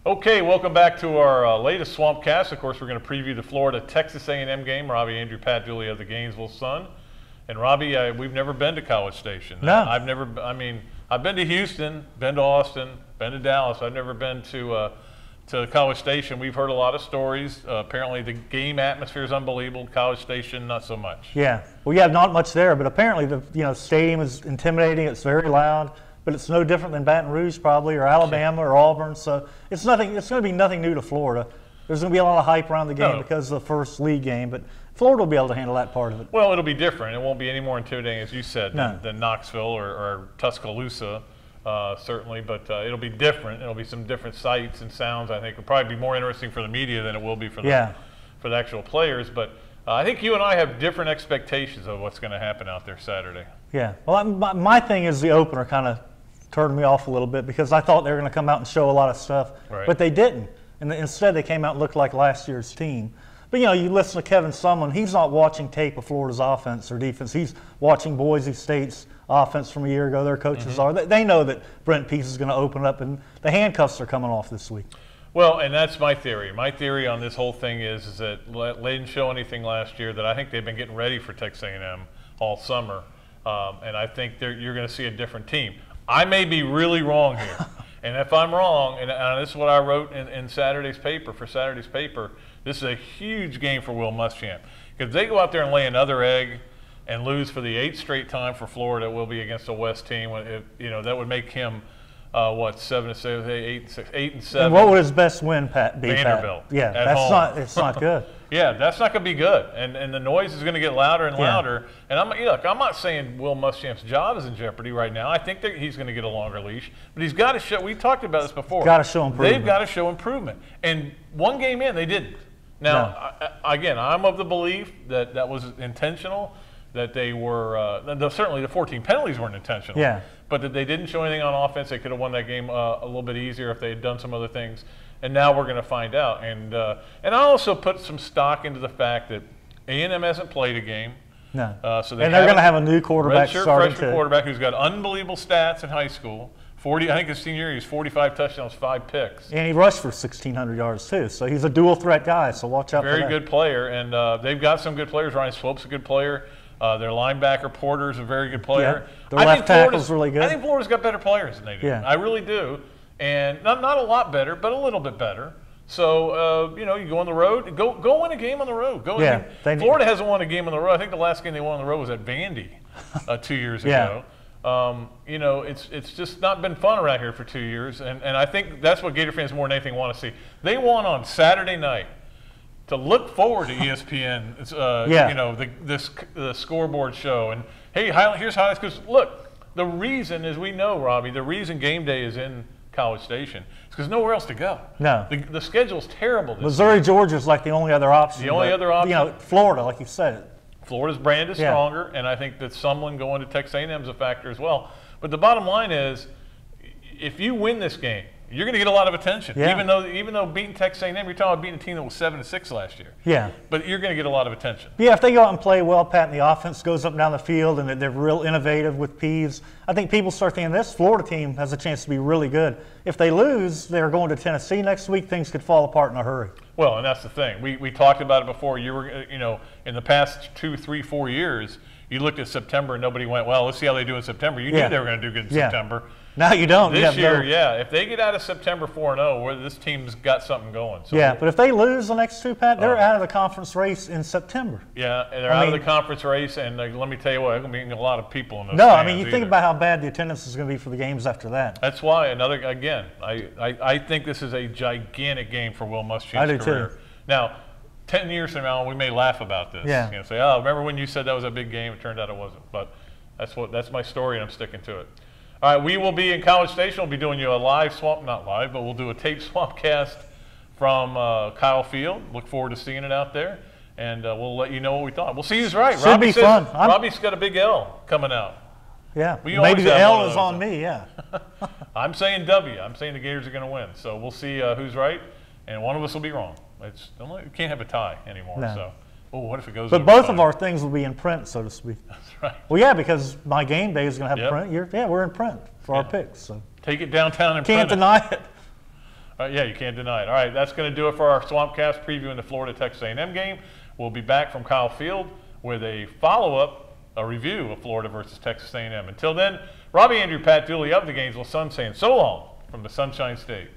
Okay, welcome back to our latest Swampcast. Of course, we're going to preview the Florida-Texas A&M game. Robbie, Andrew, Pat, Julie of the Gainesville Sun. And Robbie, we've never been to College Station. No. I've been to Houston, been to Austin, been to Dallas. I've never been to College Station. We've heard a lot of stories. Apparently, the game atmosphere is unbelievable. College Station, not so much. Yeah, well, yeah, not much there, but apparently the stadium is intimidating. It's very loud. But it's no different than Baton Rouge probably, or Alabama, or Auburn. So it's nothing. It's going to be nothing new to Florida. There's going to be a lot of hype around the game because of the first league game. But Florida will be able to handle that part of it. Well, it'll be different. It won't be any more intimidating, as you said, than Knoxville or Tuscaloosa, certainly. But it'll be different. It'll be some different sights and sounds. I think it'll probably be more interesting for the media than it will be for the actual players. But I think you and I have different expectations of what's going to happen out there Saturday. Yeah. Well, my thing is the opener kind of turned me off a little bit because I thought they were going to come out and show a lot of stuff, but they didn't. And instead, they came out and looked like last year's team. But, you listen to Kevin Sumlin, he's not watching tape of Florida's offense or defense. He's watching Boise State's offense from a year ago. Their coaches are. They know that Brent Pease is going to open up, and the handcuffs are coming off this week. Well, and that's my theory. My theory on this whole thing is that they didn't show anything last year, that I think they've been getting ready for Texas A&M all summer. And I think you're going to see a different team. I may be really wrong here, and if I'm wrong, and this is what I wrote in Saturday's paper, this is a huge game for Will Muschamp. Because if they go out there and lay another egg and lose for the 8th straight time for Florida, it will be against a West team. That would make him, 7-6, 8-7. And what would his best win, Pat, be? Vanderbilt. Yeah, it's not good. Yeah, that's not going to be good, and the noise is going to get louder and louder. And I'm not saying Will Muschamp's job is in jeopardy right now. I think that he's going to get a longer leash, but he's got to show. We talked about this before. Got to show improvement. They've got to show improvement, and one game in, they didn't. Now, again, I'm of the belief that that was intentional. That they were certainly the 14 penalties weren't intentional. Yeah. But that they didn't show anything on offense. They could have won that game a little bit easier if they had done some other things. And now we're going to find out. And I also put some stock into the fact that A&M hasn't played a game. No. So they're going to have a new quarterback starting freshman quarterback who's got unbelievable stats in high school. I think his senior year he was 45 touchdowns, 5 picks. And he rushed for 1,600 yards too. So he's a dual threat guy. So watch out for that. Very good player, and they've got some good players. Ryan Swope's a good player. Their linebacker Porter's a very good player. Yeah, their left tackle's really good. I think Florida's got better players than they do. Yeah. I really do. And not a lot better, but a little bit better. So, you go on the road. Go win a game on the road. Florida hasn't won a game on the road. I think the last game they won on the road was at Vandy 2 years ago. It's just not been fun around here for 2 years. And I think that's what Gator fans more than anything want to see. They won on Saturday night. To look forward to ESPN, the scoreboard show. And, hey, here's highlights. Because, look, the reason, as we know, Robbie, the reason game day is in College Station is because nowhere else to go. No. The schedule's terrible this Missouri, Georgia's like the only other option. The only other option. Florida, like you said. Florida's brand is stronger, and I think that Sumlin going to Texas A&M is a factor as well. But the bottom line is, if you win this game, you're going to get a lot of attention. Yeah. Even though beating Texas A&M, you're talking about beating a team that was 7-6 last year. Yeah. But you're going to get a lot of attention. Yeah, if they go out and play well, Pat, and the offense goes up and down the field, and they're real innovative with Pease, I think people start thinking this Florida team has a chance to be really good. If they lose, they're going to Tennessee next week. Things could fall apart in a hurry. Well, and that's the thing. We talked about it before. You were, in the past 2, 3, 4 years, you looked at September and nobody went, well, let's see how they do in September. You knew they were going to do good in September. Now you don't. This year, if they get out of September 4-0, where this team's got something going. So but if they lose the next two, Pat, they're out of the conference race in September. Yeah, and they're out of the conference race, and let me tell you what, there's going to be a lot of people in those No, stands I mean, you think about how bad the attendance is going to be for the games after that. That's why, I think this is a gigantic game for Will Muschamp's career. Too. Now, 10 years from now, we may laugh about this. Yeah. Say, oh, remember when you said that was a big game? It turned out it wasn't. But that's my story, and I'm sticking to it. All right, we will be in College Station. We'll be doing you a not live, but we'll do a tape Swampcast from Kyle Field. Look forward to seeing it out there, and we'll let you know what we thought. We'll see who's right. Should be fun. Robbie's got a big L coming out. Yeah, maybe the L is on me, I'm saying W. I'm saying the Gators are going to win. So we'll see who's right, and one of us will be wrong. You can't have a tie anymore. No. So, what if it goes? But both of our things will be in print, so to speak. That's right. Well, yeah, because my game day is going to have print. We're in print for our picks. So take it downtown and can't print deny it. Yeah, you can't deny it. All right, that's going to do it for our Swampcast previewing the Florida Texas A&M game. We'll be back from Kyle Field with a follow-up, a review of Florida versus Texas A&M. Until then, Robbie Andrew, Pat Dooley of the Gainesville Sun saying so long from the Sunshine State.